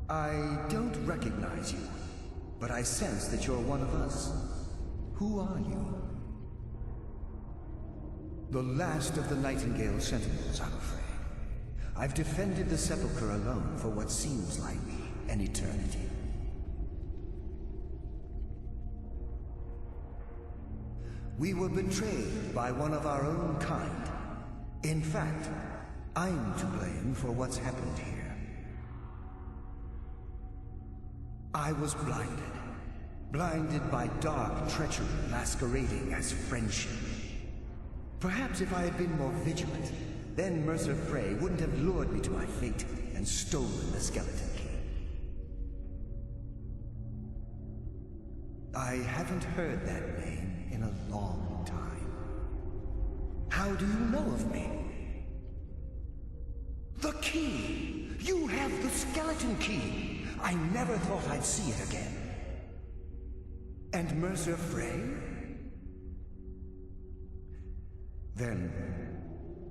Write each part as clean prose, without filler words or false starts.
I don't recognize you, but I sense that you're one of us. Who are you? The last of the Nightingale Sentinels, I'm afraid. I've defended the Sepulcher alone for what seems like an eternity. We were betrayed by one of our own kind. In fact, I'm to blame for what's happened here. I was blinded by dark treachery masquerading as friendship. Perhaps if I had been more vigilant, then Mercer Frey wouldn't have lured me to my fate and stolen the skeleton key. I haven't heard that name in a long time. How do you know of me? The key! You have the skeleton key! I never thought I'd see it again. And Mercer Frey? Then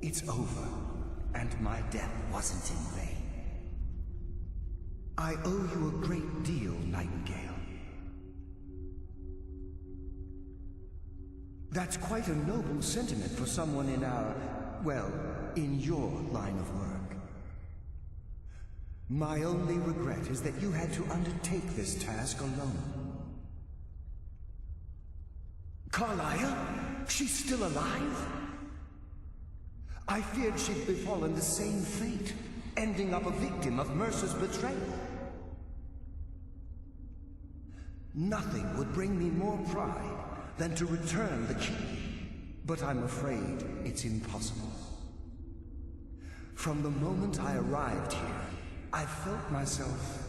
it's over, and my death wasn't in vain. I owe you a great deal, Nightingale. That's quite a noble sentiment for someone in our, well, in your line of work. My only regret is that you had to undertake this task alone. Carlia? She's still alive? I feared she'd befallen the same fate, ending up a victim of Mercer's betrayal. Nothing would bring me more pride than to return the key, but I'm afraid it's impossible. From the moment I arrived here, I felt myself,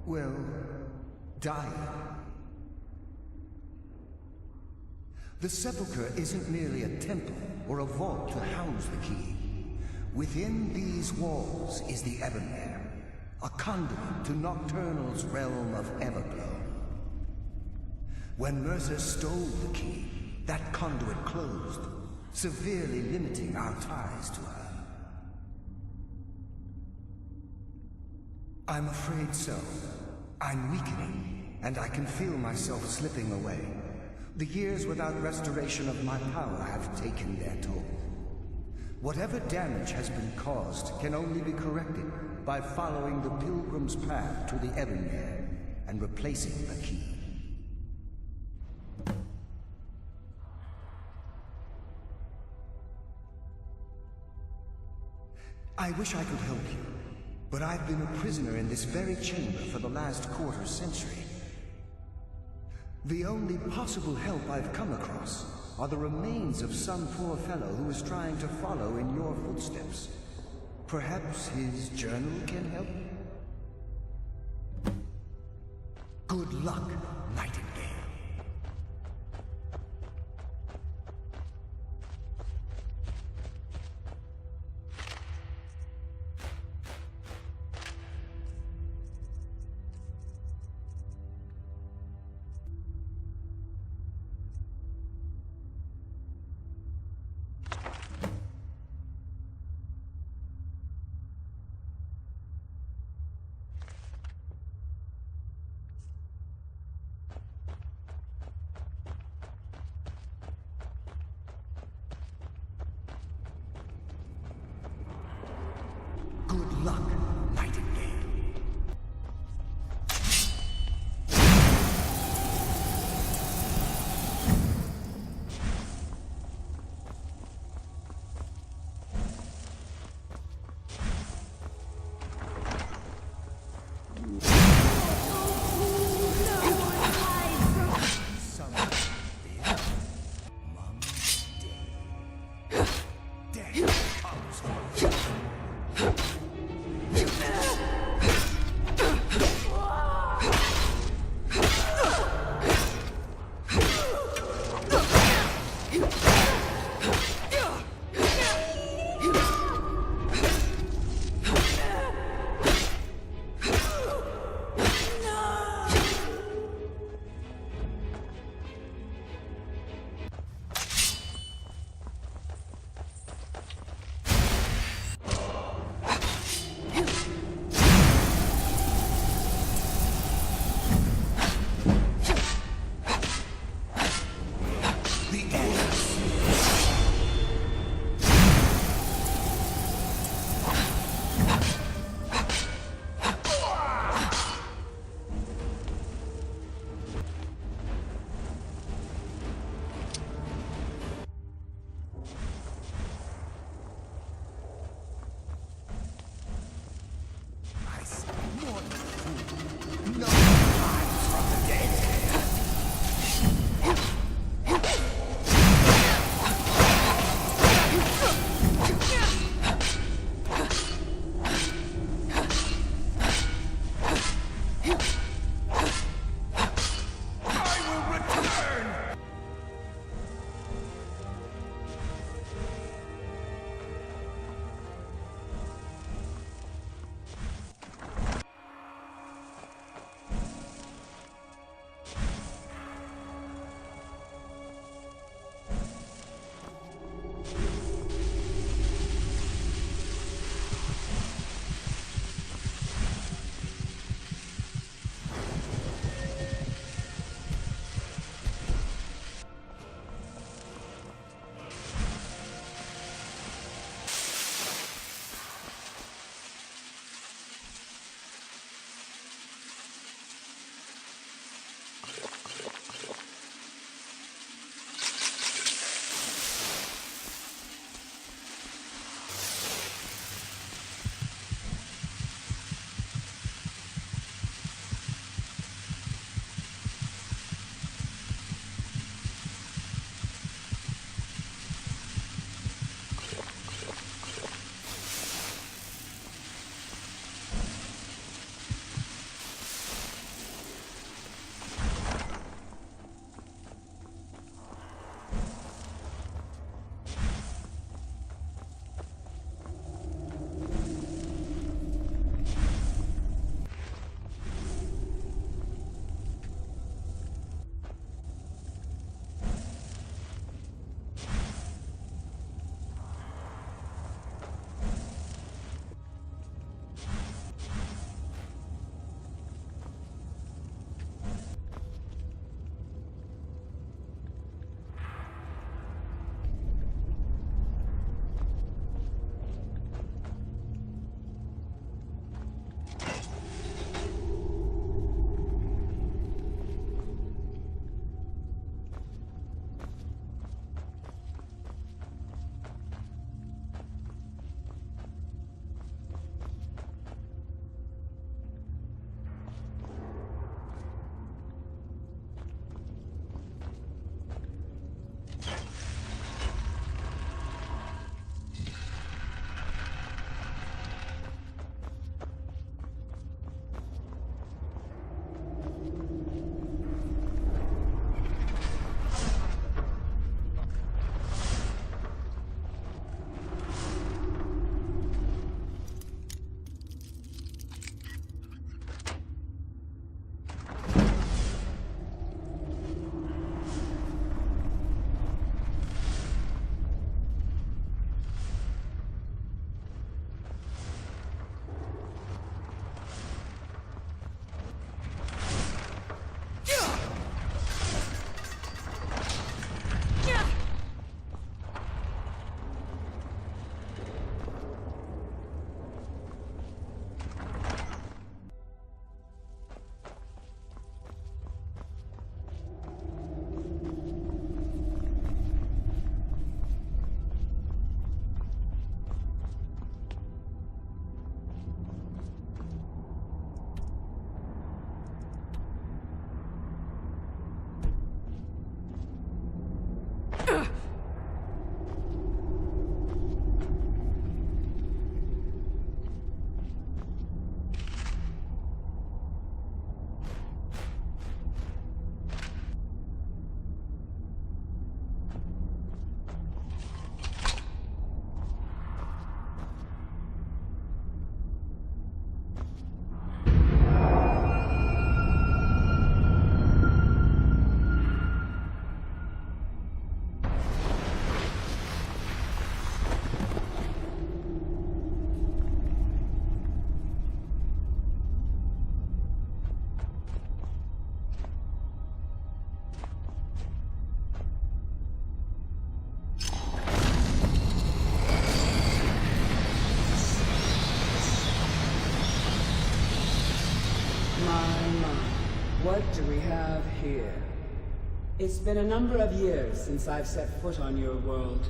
well, dying. The Sepulcher isn't merely a temple or a vault to house the key. Within these walls is the Ebonmere, a conduit to Nocturnal's realm of Everglow. When Mercer stole the key, that conduit closed, severely limiting our ties to her. I'm afraid so. I'm weakening, and I can feel myself slipping away. The years without restoration of my power have taken their toll. Whatever damage has been caused can only be corrected by following the Pilgrim's path to the Ebonmere and replacing the key. I wish I could help you. But I've been a prisoner in this very chamber for the last quarter century. The only possible help I've come across are the remains of some poor fellow who is trying to follow in your footsteps. Perhaps his journal can help? Good luck, Nightingale. Good luck, Nightingale. What do we have here? It's been a number of years since I've set foot on your world.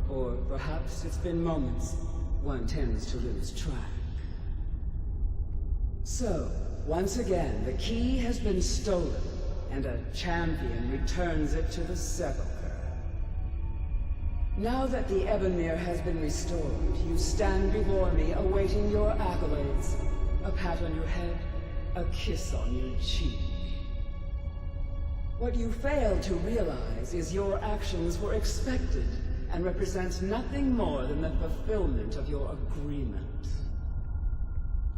Or perhaps it's been moments. One tends to lose track. So, once again, the key has been stolen, and a champion returns it to the Sepulcher. Now that the Ebonmere has been restored, you stand before me awaiting your accolades. A pat on your head, a kiss on your cheek. What you fail to realize is your actions were expected and represent nothing more than the fulfillment of your agreement.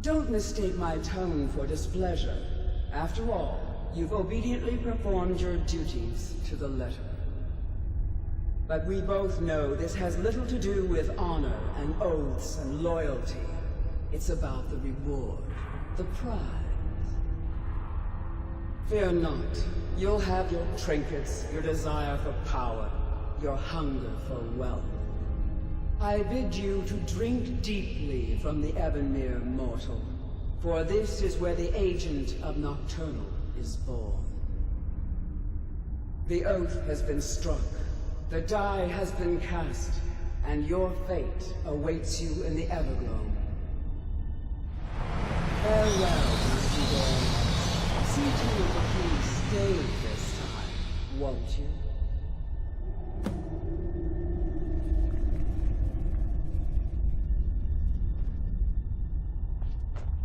Don't mistake my tone for displeasure. After all, you've obediently performed your duties to the letter. But we both know this has little to do with honor and oaths and loyalty. It's about the reward, the prize. Fear not. You'll have your trinkets, your desire for power, your hunger for wealth. I bid you to drink deeply from the Ebonmere mortal, for this is where the agent of Nocturnal is born. The oath has been struck. The die has been cast, and your fate awaits you in the Everglow. Farewell, Mr. Dawn. See to it that you stay this time, won't you?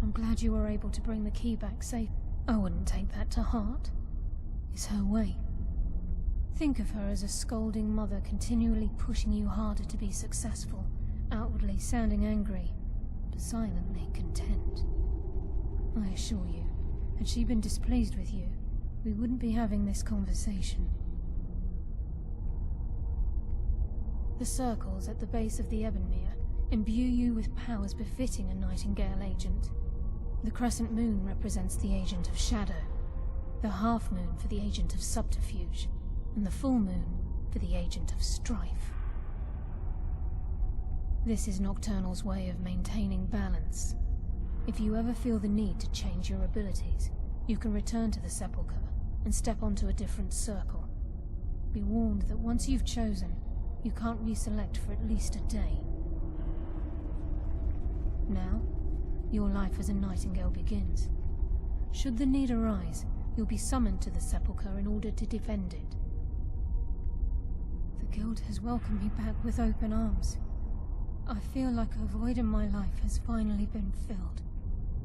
I'm glad you were able to bring the key back safe. I wouldn't take that to heart. It's her way. Think of her as a scolding mother continually pushing you harder to be successful, outwardly sounding angry, but silently content. I assure you, had she been displeased with you, we wouldn't be having this conversation. The circles at the base of the Ebonmere imbue you with powers befitting a Nightingale agent. The crescent moon represents the agent of shadow, the half moon for the agent of subterfuge, and the full moon for the agent of strife. This is Nocturnal's way of maintaining balance. If you ever feel the need to change your abilities, you can return to the Sepulcher and step onto a different circle. Be warned that once you've chosen, you can't reselect for at least a day. Now, your life as a Nightingale begins. Should the need arise, you'll be summoned to the Sepulcher in order to defend it. The Guild has welcomed me back with open arms. I feel like a void in my life has finally been filled.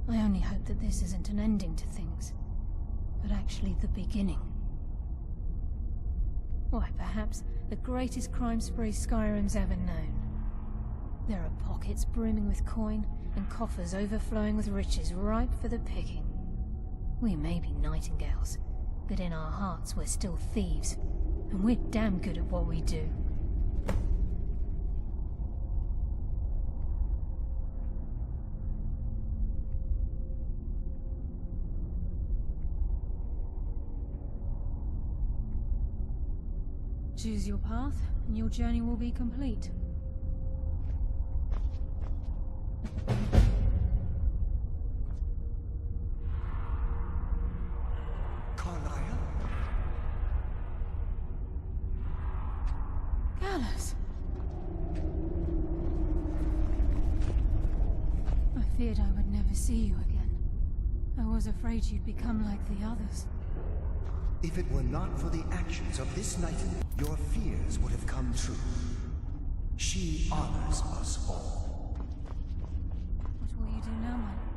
I only hope that this isn't an ending to things, but actually the beginning. Why, perhaps the greatest crime spree Skyrim's ever known. There are pockets brimming with coin, and coffers overflowing with riches ripe for the picking. We may be Nightingales, but in our hearts we're still thieves, and we're damn good at what we do. Choose your path, and your journey will be complete. I feared I would never see you again. I was afraid you'd become like the others. If it were not for the actions of this Nightingale, your fears would have come true. She honors us all. What will you do now, my lord?